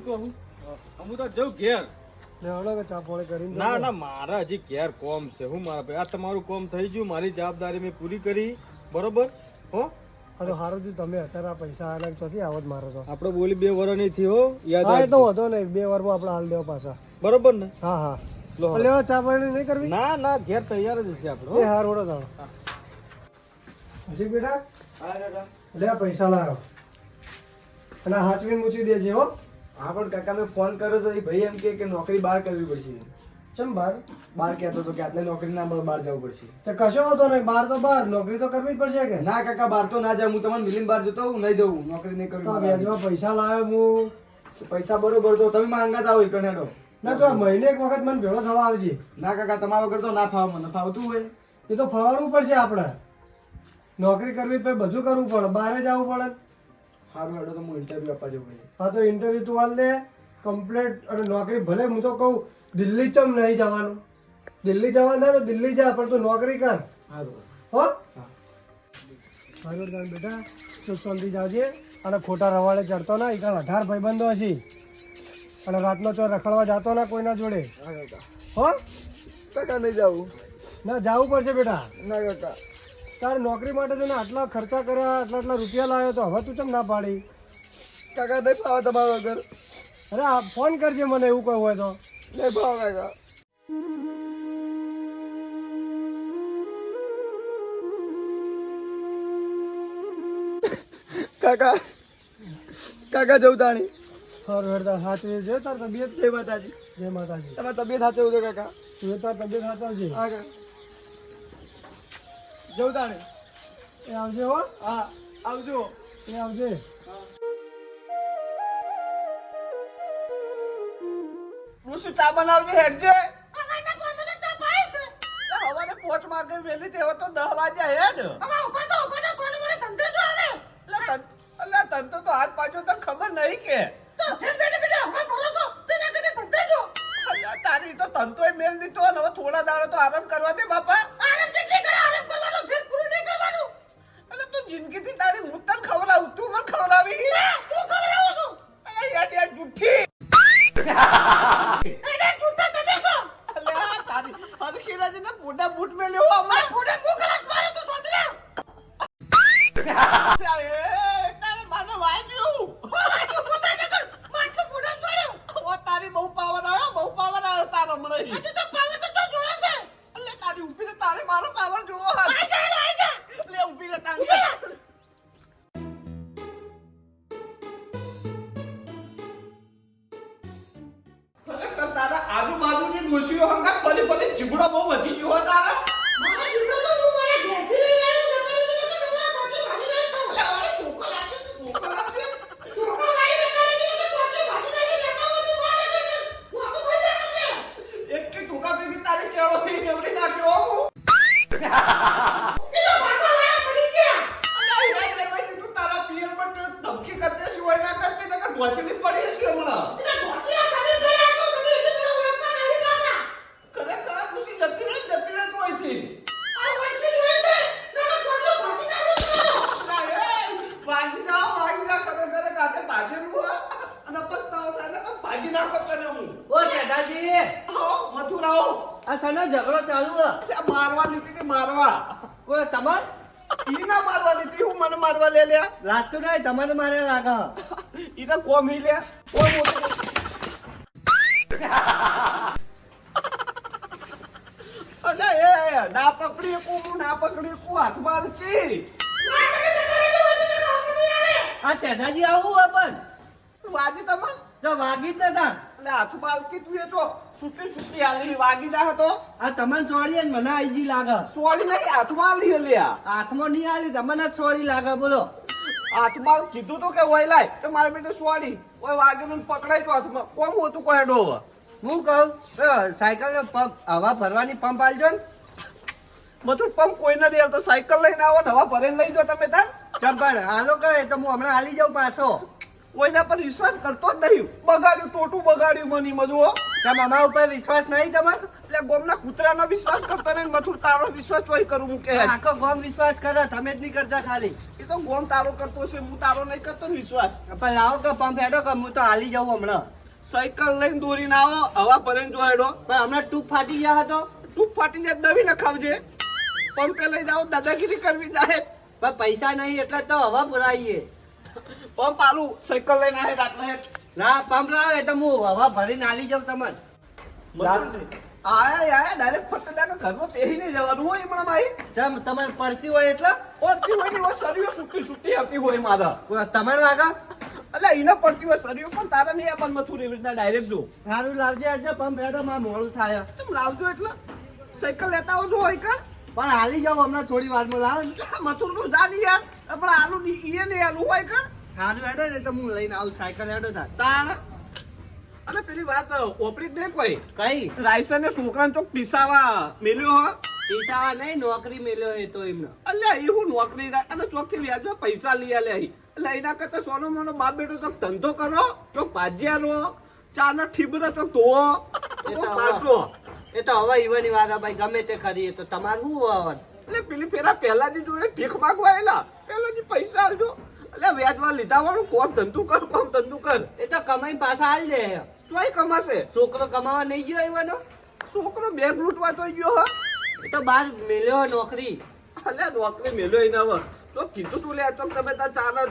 કહું હું તો જઉં ઘેર ચા પોણી કરીને ના ના મારા હજી ઘેર કોમ છે હું મારા ભાઈ આ તમારું કોમ થઈ ગયું મારી જવાબદારી મેં પૂરી કરી બરોબર હો હા તો સારું થયું તમે અત્યારે આ પૈસા આલ્યા ચોથી આવત મારો તો આપણે બોલી 2 વર્ષ નહીં થી હો યાદ હા એ તો રાખજો. વધો નહીં 2 વારમાં આપણે હાલ દેવા પાછા બરોબર ને હા હા લો હવે. લેવા ચા પાણી નહીં કરવી ના ના ઘેર તૈયાર જ છે આપણે હો. એ હાર વડો જાણો હજી બેટા લે આ પૈસા લાવો અને હાચવીને મૂકી દેજે હો હા પણ કાકા મેં ફોન કર્યો તો એ ભાઈ એમ કે નોકરી બહાર કરવી પડશે ચમ બાર બહાર કહેતો હતો કે આટલે નોકરી ના મળે, બહાર જવું પડશે. તો કશો હતો નહીં બહાર તો બહાર નોકરી તો કરવી જ પડશે કે ના કાકા બહાર તો ના જાઉં, હું તમને મિલીને બહાર જતો હું નહીં જવું, નોકરી નહીં તો કરવી. વ્યાજમાં પૈસા લાવ્યો હું પૈસા બરોબર તો તમે માંગા આવો ઈ કણેડો. ના તો આ મહિને એક વખત મને ભેળો થવા આવજે ના કાકા તમારા વગર તો ના ફાવ, મને ફાવતું હોય. એ તો ફવાડવું પડશે આપણે નોકરી કરવી તો બધું કરવું પડે બહાર જવું પડે સારું હેડો તો હું ઇન્ટરવ્યુ આપવા જવું પડે. હા તો ઇન્ટરવ્યુ તું હાલ દે કમ્પ્લેટ અને નોકરી ભલે હું તો કહું દિલ્હી ચમ નહીં જવાનું દિલ્હી જવાનું થાય તો દિલ્હી જા પણ તું નોકરી કર સારું હો હા. સારું તાન બેટા તું શાંતિ જાજે અને ખોટા રવાડે ચડતો ના એ 18 ભાઈબંધો હશે અને રાતનો ચો રખડવા જતો ના કોઈના જોડે હા કાકા. હો કાકા નહીં જવું. ના જવું પડશે બેટા ના કાકા. તારે નોકરી માટે છે ને આટલા ખર્ચા કર્યા આટલા રૂપિયા લાવ્યો તો હવે તું ચમ ના પાડી કાકા નહીં ફાવે તમારા વગર. અરે આ ફોન કરજે મને એવું કોઈ હોય તો નહીં ફાવે કાકા. કાકા કાકા જવું તાણી. સારું હેડતા સાચવી છે તાર તબિયત જય માતાજી. જય માતાજી તમારી તબિયત સાચવવું તો કાકા. તું તાર તબિયત સાચવજે હા કાકા. જવું તાણી. એ આવજે હો હા આવજો. એ આવજે રૂસુ ચા બનાવજે હેડજે. હવારે 5 વાગે વેલી તેવો તો 10 વાગ્યા હેડ. એટલે તન તો હાથ પાછો તને ખબર નહીં કે અલ્યા તારી તો તન તોય મેલ દીધો ને હવે થોડા દાડા તો આરામ કરવા દે બાપા. એટલે તું જિંદગીથી તારી હું તને ખવડાવું તું મને ખવડાવી. અલ્યા યાર યાર જુઠ્ઠી. અલ્યા તારી હરખી રાજીને બુડા બૂટ મેલ્યો હમણાં. તારે માનો વાગ્યું. ઓ તારી બહુ પાવર આવ્યો તારો હમણાં. અલ્યા તારી ઊભી રે તારે મારો પાવર જોવો. લે ઊભી રે તારી. ખરેખર તારા આજુબાજુની ડોશીઓ હંગાત ફરી ફરી જીબડો બહુ વધી ગયો હો તારા. અલ્યા વાળી ધોકો લાગે, ધોકો લાગે. એકથી ધોકા ભેગી તારી કેળો થી નેવડી નાખ્યો હું. અલ્યા યાર લેવાય તું તારા પિયરમાં તો ધમકી કરતે શું હોય ના કરતે નકર ઢોચલી પડી છે હમણાં. ખરેખર ખુશી જતી રહે તું અહીંથી. ભાગી જા ખરેખર કાતે ભાગેલું હોય અને પસ્તાવો થાય ને પણ ભાગી નાખો તને હું. ઓ શેઠાજી આવો મથુરાઓ. આ સનો ઝઘડો ચાલુ છે ત્યાં મારવા લીધી હતી મારવા. કોઈ તમાર ઈ ના મારવા લીધી હું મને મારવા લે લ્યા. લાગતું નહીં તમારે મારે લાગે ઈ તો કોમ હી લ્યા કોમ મોટું. અલ્યા એ ના પકડી એકું હું ના પકડી એકું હાથમાં હલકી. આ શેઠાજી આવું હોય પણ વાજી તમે તો વાગી જ નતા એટલે હાથમાં હલકી તું એ તો સુતી હાલી વાગી જા હતો. આ તમને છોડી ને મને આઈજી લાગે સોરી નહીં હાથમાં હાલી લ્યા. હાથમાં નહીં આલી તમને જ છોડી લાગે બોલો હાથમાં કીધું તો કે ઓય લાય તો મારે બેટે સોરી ઓય વાગીને પકડાઈ તો હાથમાં કોમ હતું કોઈ ડો. હું કહું સાયકલ નો પંપ હવા ભરવાની પંપ આલજો ને બધું પંપ કોઈ નથી આવતો સાયકલ લઈને આવો ને હવા ભરીને લઈ જાઓ તમે તાર. ચંપણ હાલો કહે તો હું હમણાં હાલી જાઉં પાછો કોઈના પર વિશ્વાસ કરતો જ નહીં. બગાડ્યું ટોટું બગાડ્યું મની બધું હો. કેમ અમારા ઉપર વિશ્વાસ નહીં તમારો? એટલે ગોમના કૂતરાનો વિશ્વાસ કરતો નહીં, મથુર તારો વિશ્વાસ ચોય કરું હું કે આખો ગોમ વિશ્વાસ કરે, તમે જ નહીં કરતા ખાલી. એ તો ગોમ તારો કરતો છે, હું તારો નહીં કરતો ને વિશ્વાસ. પણ લાવો કે પંપ હેડો કે હું તો હાલી જાઉં હમણાં. સાયકલ લઈને દોરીને આવો, હવા ભરીને જો હેડો. પણ હમણાં ટૂંક ફાટી ગયા હતો. તું ફાટીને દવી નખાવજે. પંપે લઈ જાઓ, દાદાગીરી કરવી જાય. પણ પૈસા નહીં એટલે તો હવા પુરાઈએ. પંપ આલું, સાયકલ લઈને આવે રાતના હેઠ. ના પંપ લાવે તો હું હવા ભરીને હાલી જાઉં તમને. આયા ડાયરેક્ટ ફટેલા કે ઘરમાં પહેરી નહીં જવાનું હોય હમણાં માહી. જેમ તમારે પડતી હોય એટલે પડતી હોય ને એવા સરીઓ સુટી આવતી હોય મારા. તમારે વાગા એટલે એને પડતી હોય સરીઓ, પણ તારા નહીં આપણને મથુર એવી રીતના ડાયરેક્ટ જો. સારું લાવજે એટલે પંપ હેડો માં મોડું થાય. તમે લાવજો એટલે સાયકલ લેતા આવજો હોય કા. પણ હાલી જાઉં હમણાં થોડી વારમાં લાવો ને. મથુર નું જાની યાર, પણ આલુ ઈએ ને આલુ હોય કા. સારું હેડો ને તો હું લઈને આવું. સાયકલ હેડો થાય તાણ અને પેલી વાત ઓપરી જ નહીં કોઈ કઈ રાયસન ને છોકરાને ચોક પીસાવા મેલ્યો હો. પૈસા નહીં નોકરી મેલ્યો એ તો એમને. અલ્યા એ હું નોકરી અને ચોક થી વ્યાજમાં પૈસા લઈ આલે અહીં. એટલે એના કરતા સોનો મોનો બાપ બેટો ચોક ધંધો કરો, ચોક ભાજ્યા લો, ચા નો ઠીબરો ચોક ધોવો, એ તો પાછો. એ તો હવે ઈવાની વાત ભાઈ ગમે તે કરીએ તો તમારે શું આવવાનું. એટલે પેલી ફેરા પહેલાજી જોડે ભીખ માંગવા આવેલા, પહેલાજી પૈસા આલજો. એટલે વ્યાજમાં લીધા વાળું કોમ ધંધુ કર, કોમ ધંધુ કર. એ તો કમાઈને પાછા હાલ દે. ચોય કમાશે. છોકરો કમાવા નહીં ગયો એવાનો. છોકરો બેગ લૂંટવા તો ગયો હો. એ તો બહાર મેલ્યો નોકરી. અલ્યા નોકરી મેલ્યો એને હવે. તો કીધું તું લે તો તમે તાર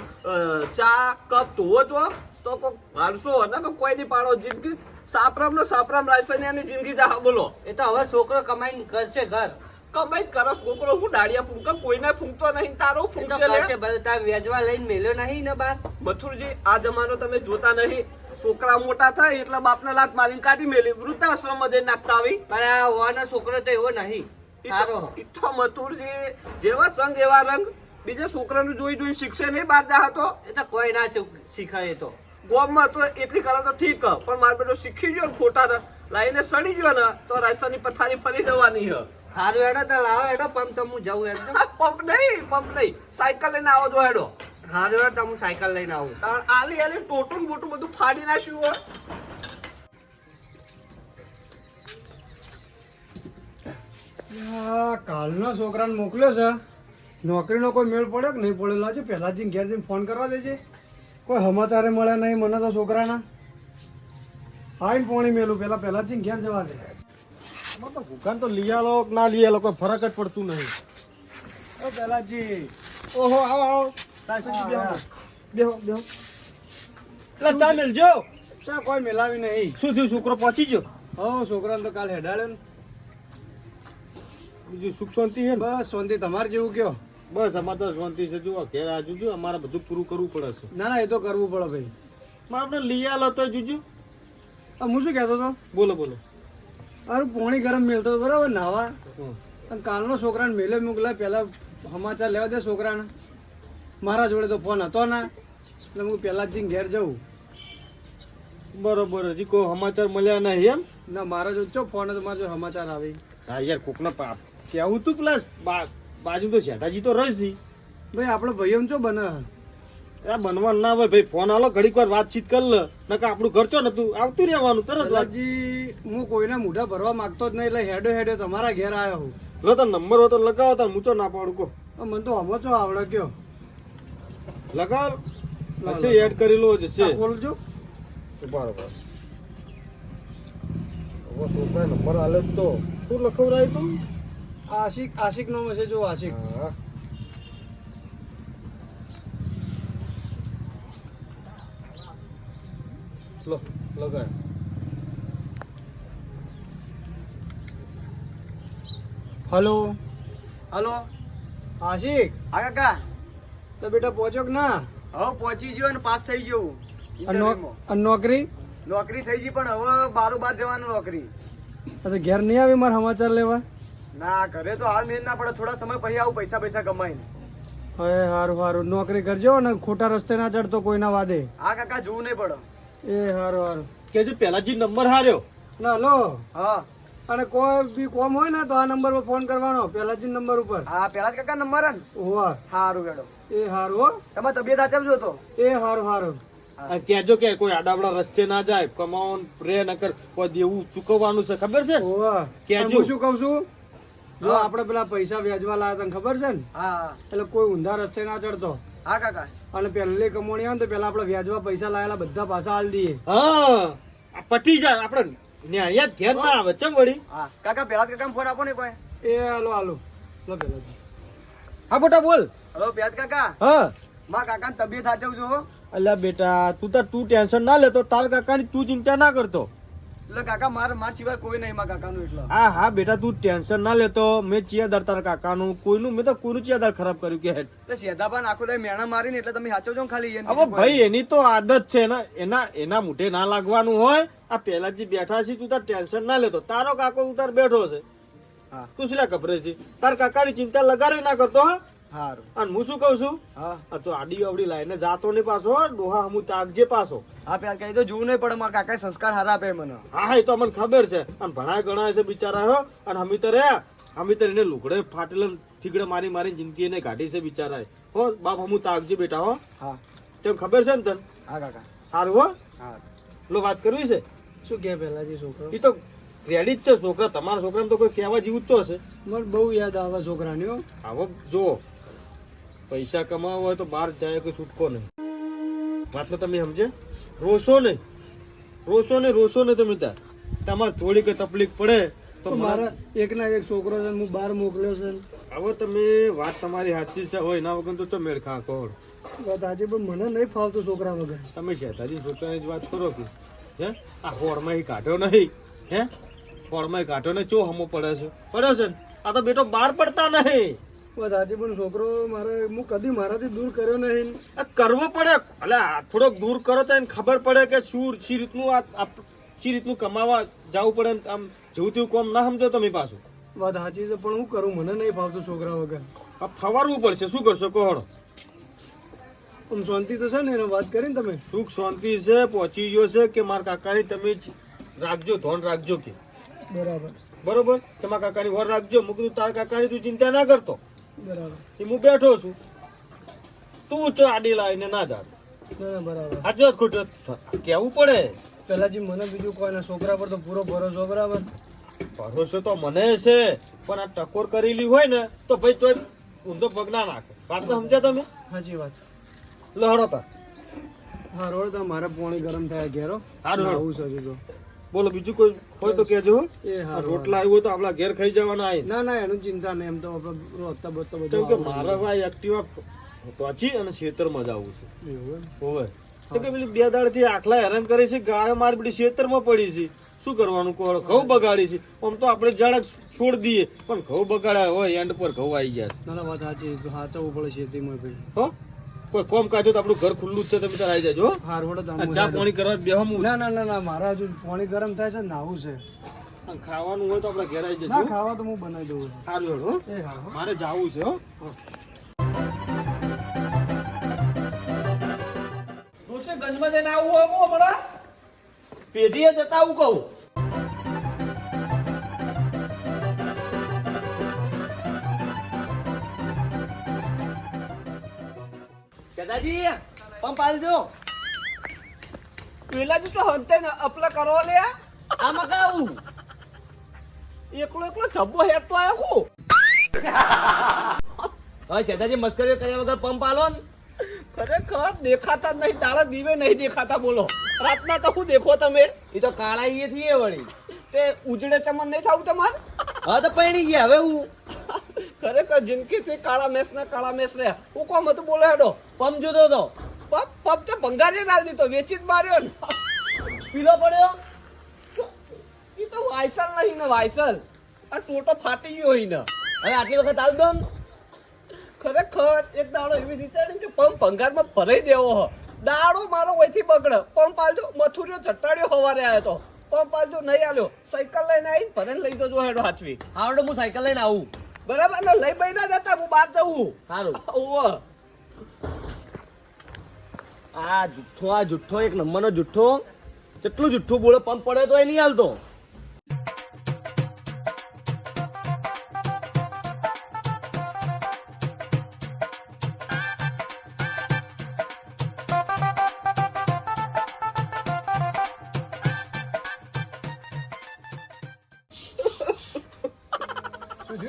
ચા કપ ધોવો છો તો કોક મારશો ને કોઈ નહીં પાડો. જિંદગી સાપરામ ને સાપરામ રાયસનિયાની જિંદગી જા બોલો. એ તો હવે છોકરો કમાઈને કરશે ઘર. કમાઈ કરો છોકરો, હું દાડિયા ફૂંકા કોઈને ફૂંકતો નહીં, તારો એ તો ફૂંકશે લે. કરશે બધું. તાર વ્યાજવા લઈને મેલ્યો નહીં ને બહાર. મથુરજી આ જમાનો તમે જોતા નહીં. છોકરા મોટા થાય એટલે બાપને લાત મારીને કાઢી મેલી વૃદ્ધાશ્રમમાં જઈને નાખતા આવી. પણ આ હોવાનો છોકરો તો એવો નહીં. સારો ઈ તો મથુરજી જેવા સંગ એવા રંગ. બીજા છોકરાનું જોઈ જોઈ શીખશે નહીં બહાર જા હતો. એ તો કોઈ ના શીખાય. તો ગોમમાં તો એટલી કળા તો ઠીક પણ મારો બેટો શીખી ગયો ને ખોટા લાઈને સડી ગયો ને તો રાયસની પથારી ફરી જવાની હ. સારું હેડો તો લાવો હેડો પંપ તો હું જાઉં હેડો. પંપ નહીં સાયકલ લઈને આવો તો હેડો. સારું હેડો તો હું સાયકલ લઈને આવું. કારણ આલી ટોટું બોટું બધું ફાડી નાખ્યું હોય. કાલનો છોકરાને મોકલ્યો છે, નોકરીનો કોઈ મેળ પડ્યો કે નહીં પડેલો છે. પહેલા જઈને ઘેર જઈને ફોન કરવા દેજે. કોઈ સમાચારે મળ્યા નહીં મને તો છોકરાના. આવીને પોણી મેલું પહેલા જઈને ઘેર જવા દે. તો ભૂખાન તો લઈ આલો કે ના લઈ આલો કોઈ ફરક જ પડતું નહીં. ઓ પહેલાજી ઓહો આવો આવો રાયસનજી બેહો બેહો. એટલે ચા મેલજો. ચા કોઈ મેલાવી નહીં. શું થયું છોકરો પહોંચી ગયો? હો છોકરાને તો કાલ હેડાડ્યો ને. બીજું સુખ શાંતિ છે ને? બસ શાંતિ. તમારે જેવું કયો? બસ અમારે તો શાંતિ છે. જુઓ ઘેર આજુ જો અમારે બધું પૂરું કરવું પડે છે. ના ના એ તો કરવું પડે ભાઈ. આપણે લઈ આલો તો જુજુ. હું શું કહેતો હતો? બોલો બોલો. મારું પોણી ગરમ મેલતો હતો બરાબર નાવા. અને કાલનો છોકરાને મેલે મોકલા. પહેલા સમાચાર લેવા દે છોકરાને. મારા જોડે તો ફોન હતો ના એટલે હું પહેલા જઈને ઘેર જવું. બરોબર. હજી કોઈ સમાચાર મળ્યા નહીં એમ? ના મારા જોડે ચો ફોન હતો, મારા જોડે સમાચાર આવે. હા યાર કોકના પાપ કેવું તું પ્લસ બાજુ તો શેઠાજી તો રસજી ભાઈ આપણો ભાઈઓ ચો બને. આ બનવાનું ના હોય ભાઈ. ફોન આલો ઘડીક વાર વાતચીત કર લે. નકર આપણું ઘર ચો નતું આવતું રહેવાનું તરત વાત. હજી હું કોઈને મોઢા ભરવા માંગતો જ નહીં એટલે હેડો હેડો તમારા ઘેર આવ્યો હું. લો તો નંબર હોય તો લગાવો તો મૂચો ના પાડું કો. મને તો હમો ચો આવડે કયો. લગાવ હશે એડ કરેલો જશે. ખોલજો. બરોબર. હવે છોકરા નંબર આલે તો શું લખવરાય તું? આશિક નો મેસેજ જો. આશિક. હા લો લગાય. હલો હલો આશિક. હા કાકા. તો બેટા પહોંચ્યો કે ના? હવે પહોંચી ગયો અને પાસ થઈ ગયો. અને નોકરી? નોકરી થઈ ગઈ પણ હવે બારોબાર જવાનું નોકરી. તો ઘેર નહીં આવી મારા સમાચાર લેવા? ના ઘરે તો હાલ મેળ ના પડે. થોડા સમય પછી આવું પૈસા કમાઈને. હવે સારું સારું નોકરી કરજો ને ખોટા રસ્તે ના ચડતો કોઈના વાદે. હા કાકા જોવું નહીં પડે. એ સારું સારું. કે જો પેલા જે નંબર હાર્યો. ના લો. હા અને કોઈ બી કોમ હોય ને તો આ નંબર પર ફોન કરવાનો. પહેલા જ નંબર ઉપર. હા પેલા જ કાકા નંબર હે ને. હોવા. સારું હેડો. એ સારું હો. તમારી તબિયત આચવજો તો. એ સારું સારું. અને કહેજો કે કોઈ આડાવડા રસ્તે ના જાય, કમાવાનું રે નકર કોઈ દેવું ચૂકવવાનું છે, ખબર છે ને? ઓવા કહેજો. હું શું કહું છું, જો આપણે પેલા પૈસા વ્યાજવા લાયા તને ખબર છે ને, હા એટલે કોઈ ઊંધા રસ્તે ના ચડતો. હા કાકા. અને પહેલી કમોણી આવે ને તો પેલા આપણે વ્યાજવા પૈસા લાયેલા બધા પાછા હાલ દઈએ. હા આ પટી જાય, આપણે ન્યાય જ ઘેર ના આવે ચમ વળી. હા કાકા પેલા કાકા ફોન આપો ને કોઈ. એ હાલો હાલો લો પેલા હા બેટા બોલ. હલો પ્યાજ કાકા, હા મારા કાકાની તબિયત સાચવજો હો. અલ્યા બેટા તું ટેન્શન ના લેતો, તાર કાકાની તું ચિંતા ના કરતો. એટલે કાકા મારા સિવાય કોઈ નહીં મારા કાકાનું એટલે. હા બેટા તું ટેન્શન ના લેતો, મેં ચિયાદાર તારા કાકાનું મેં તો કોઈનું ચિયાદાર ખરાબ કર્યું કે હેડ. એટલે સેધાબાન આખો દાય મેણા મારીને એટલે તમે સાચવજો ને ખાલી એને. હવે ભાઈ એની તો આદત છે ને, એના મુઠે ના લાગવાનું હોય. આ પેલા જે બેઠા છે તું તાર ટેન્શન ના લેતો, તારો કાકો ઉતાર બેઠો છે, હા તું શું ગભરે છે? તાર કાકાની ચિંતા લગાડે ના કરતો. હા સારું. અને હું શું કઉ છું, હા આ તો આડી અવડી લાઈને જાતો ને પાછો ડોહા હમું તાકજે પાછો. હા પેલા કઈ તો જોવું નહીં પડે, મારા કાકા સંસ્કાર હારા આપે મને. હા એ તો અમને ખબર છે, અને ભણાય ગણાય છે બિચારા હો. અને અમે તો એને લુગડે ફાટેલ ઠીકડે મારી જિંદગી એને કાઢી છે બિચારા હો. બાપ હમું તાકજે બેટા હો, હા તેમ ખબર છે ને તને? હા કાકા. સારું હો. હા લો વાત કરવી છે. શું કે પેલા જે છોકરો એ તો રેડી જ છે છોકરા, તમારા છોકરાને તો કોઈ કહેવા જેવું જ છે. મને બહુ યાદ આવે છોકરાની હો. આવો જો પૈસા કમાવા હોય તો બહાર જાય કોઈ છૂટકો નહીં. વાત તો તમે સમજે, રોશો ને તમે ત્યાં તમારે થોડી કઈ તકલીફ પડે તો તો મારા એક ના એક છોકરો છે, હું બહાર મોકલ્યો છે. હવે તમે વાત તમારી સાચી છે, હોય એના વગર તો મેળ ખા કોણ. વાત આજે પણ મને નહીં ફાવતું છોકરા વગર. તમે શેતાજી છોકરાની જ વાત કરો કે હે આ હોળમાં કાઢ્યો નહીં, હે હોળમાં કાઢ્યો ને ચો હમો પડે છે ને? આ તો બેટો બહાર પડતા નહીં. વાત આજે પણ છોકરો મારે હું કદી મારાથી દૂર કર્યો નહીં. આ કરવો પડે, એટલે થોડોક દૂર કરો તો એને ખબર પડે કે શી રીતનું કમાવા જવું પડે. આમ જેવું તેવું કામ ના સમજો તમે પાછું. વાત સાચી છે પણ હું કરું, મને નહીં ફાવતું છોકરા વગર. આ ફવારવું પડશે, શું કરશો કોહડો? આમ શાંતિ તો છે ને, એને વાત કરીને તમે. સુખ શાંતિ છે, પહોંચી ગયો છે કે મારા કાકાની તમે જ રાખજો, ધોન રાખજો કે બરોબર. તમારા કાકાની વર રાખજો. મૂક તારા કાકાની તું ચિંતા ના કરતો, બરાબર. હું બેઠો છું, તું તો આડી લાવીને ના જા. બરાબર. સાચો ખોટો કેવું પડે. પેલાજી મને બીજું કોઈ છોકરા પર તો પૂરો ભરોસો. બરાબર. ભરોસો તો મને છે, પણ આ ટકોર કરેલી હોય ને તો ભાઈ તો ઊંધો પગ ના નાખે. વાત તો સમજ્યા તમે? સાચી વાત. લહડો તા. હા રોડ તો મારે પાણી ગરમ થયા ઘેરો. સારું આવું છે તો. બોલો બીજું કોઈ હોય તો કેજો. એ હા રોટલા આવ્યો તો આપડા ઘેર ખાઈ જવાના આય. ના ના એનું ચિંતા નહીં, એમ તો રોજતા બોજતા કેમ બધું કે મારા ભાઈ એક્ટિવા પહોંચી અને ખેતરમાં જવું છે. એવું એમ? હોવે તો કે પેલી 2 દાડથી આખલા હેરાન કરે છે, ગાયો મારી બધી ખેતરમાં પડી છે. શું કરવાનું કહો? ઘઉં બગાડી છે. આમ તો આપણે ઝાડ છોડ દઈએ પણ ઘઉં બગાડ્યા હોય એન્ડ પર ઘઉં આવી ગયા છે. ના ના વાત સાચી, સાચવવું પડે ખેતીમાં ભાઈ. હો કોઈ કોમ કાજો તો આપણું ઘર ખુલ્લું જ છે, તમે તાર આવી જાજો. હા રોડ આ ચા પાણી કરવા બેહમ. ના ના ના ના મારા હજુ પાણી ગરમ થાય છે, નાવું છે. ખાવાનું હોય તો આપણે ઘેર આવી ના જજો. ખાવા તો હું બનાવી દઉં. સારું હેડો, હો. એ હા હો. મારે જાવું છે. હો ગંજમાં જઈને આવું હોય હું હમણાં પેઢીએ જતા આવું કહું. દાદાજી પંપ આલજો. પેલા જ તો હંતે ને અપલા કરો લે. આમાં કાવું એકલો છબ્બો હેડ તો આવ્યો હું. હવે સેદાજી મસ્કરીઓ કર્યા વગર પંપ આલો ને. ખરેખર દેખાતા જ નહીં, તારા દીવે નહીં દેખાતા. બોલો રાતના તો શું દેખો તમે? એ તો કાળા ઈએ થઈએ વળી. તે ઉજળે ચમન નહીં થવું તમારે? હા તો પૈણી ગયા હવે હું. ખરેખર જિંદગીથી કાળા મેસ રહ્યા. હું કોમ હતું બોલો હેડો. પંપ જોતો તો પપ તો ભંગારી નાલ દીધો, વેચી જ માર્યો ને. પીલો પડ્યો. એ તો વાયસલ નહીં ને, વાયસલ આ ટોટો ફાટી ગયો હોય ને. હવે આટલી વખત આલ દો ને. ખરેખર એક દાડો એવી વિચારી કે પંપ ભંગારમાં ભરાઈ દેવો હો. દાડો મારો વહીથી બગડે. પંપ આલજો, મથુરિયો ચટાડ્યો હવારે આવ્યો તો. પંપ આલજો નહીં આલ્યો. સાયકલ લઈને આવી ભરેને લઈ દો હેડો હાચવી. આવડે હું સાયકલ લઈને આવું. બરાબર ને? લઈ બઈ ના જતા, હું બહાર જવું. સારું. ઓવ આ જુઠ્ઠો એક નંબરનો જુઠ્ઠો. કેટલું જુઠ્ઠું બોલે. પંપ પડે તો એ નહીં હાલતો.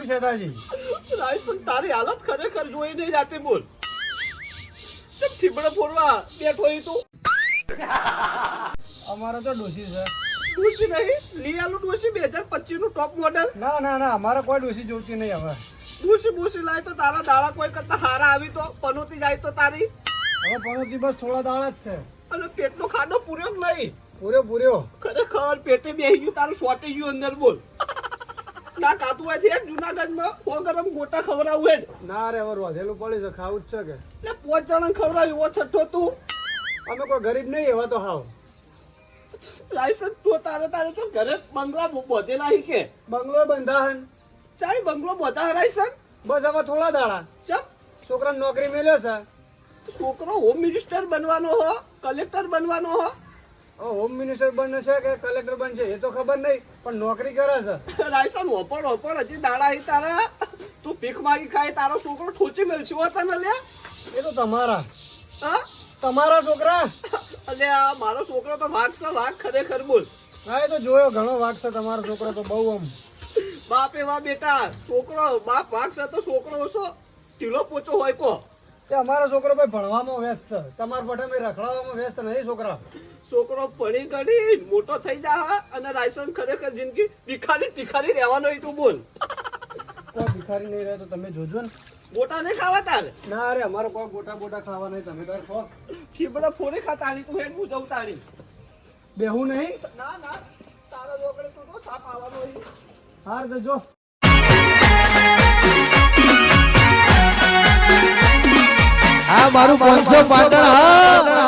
શું છે તાજી? રાયસન તારી હાલત ખરેખર જોઈ નહીં જાતી બોલ. ચમ ઠીબડે ફોડવા બેઠો ઈ તું? અમારે તો ડોસી છે. ડોશી નહીં, લઈ આલું ડોશી 2025 નું ટોપ મોડેલ. ના ના ના, અમારે કોઈ ડોસી જોતી નહીં હવે. ડોશી લાય તો તારા દાડા કોઈ કરતા હારા આવી તો પનોતી જાય તો તારી. હવે પનોતી બસ થોડા દાડા જ છે. અને પેટનો ખાડો પૂર્યો જ નહીં. પૂર્યો. ખરેખર પેટે બેસી ગયું તારું સોટી ગયું અંદર બોલ. ના કાતું હોય છે જુનાગઢમાં 100 ગરમ ગોટા ખવડાવું હે. ના રે, હવે રોધેલું પડી છે, ખાવું જ છે કે. એટલે 5 જણા ખવડાવ્યું એવો છઠ્ઠો તું. અમે કોઈ ગરીબ નહીં એવા તો હાવ. લાયસન્સ તો તારે તો ઘરે બંગલા બધેલા હી કે બંગલો બંધાહન. ચાલી બંગલો બધા લાયસન્સ. બસ હવે થોડા દાડા. ચમ છોકરાને નોકરી મેલ્યો છે. છોકરો હોમ મિનિસ્ટર બનવાનો હો, કલેક્ટર બનવાનો હો. હોમ મિનિસ્ટર બને છે કે કલેક્ટર બનશે એ તો ખબર નહીં, પણ નોકરી કરે છે. લાયસન્સ હોપડ હજી દાડા હી તારા. તું ભીખ માગી ખાય તારો છોકરો ઠોચી મેલશે હો તને લે. એ તો તમારા છોકરા. અલે આ મારો છોકરો તો વાઘ છે, વાઘ ખરેખર બોલ. હા, એ તો જોયો, ઘણો વાગ છે તમારો છોકરો તો, બહુ આમ. બાપ એવા બેટા, છોકરો બાપ વાઘ છે તો છોકરો ઓછો ઢીલો પોચો હોય કો. એ અમારો છોકરો ભાઈ ભણવામાં વ્યસ્ત છે, તમારા પઠે ભાઈ રખડાવવામાં વ્યસ્ત નહીં છોકરા. છોકરો ભણી ગણી મોટો થઈ જા અને લાયસન્સ ખરેખર જિંદગી ભિખારી રહેવાનો તું બોલ. કોઈ ભિખારી નહીં રહે તો તમે જોજો ને. ગોટા નહીં ખાવા તારે? ના રે, અમારે કોઈ ગોટા ખાવા નહીં, તમે તાર ખો. ખીબડા ફોડે ખા તારી તું હેડ હું જઉં તારી. બેહું નહીં. ના તારા જોગડે તું તો સાપ આવવાનો હોય. હાર તો જો. આ મારું 500 પાટણ હા.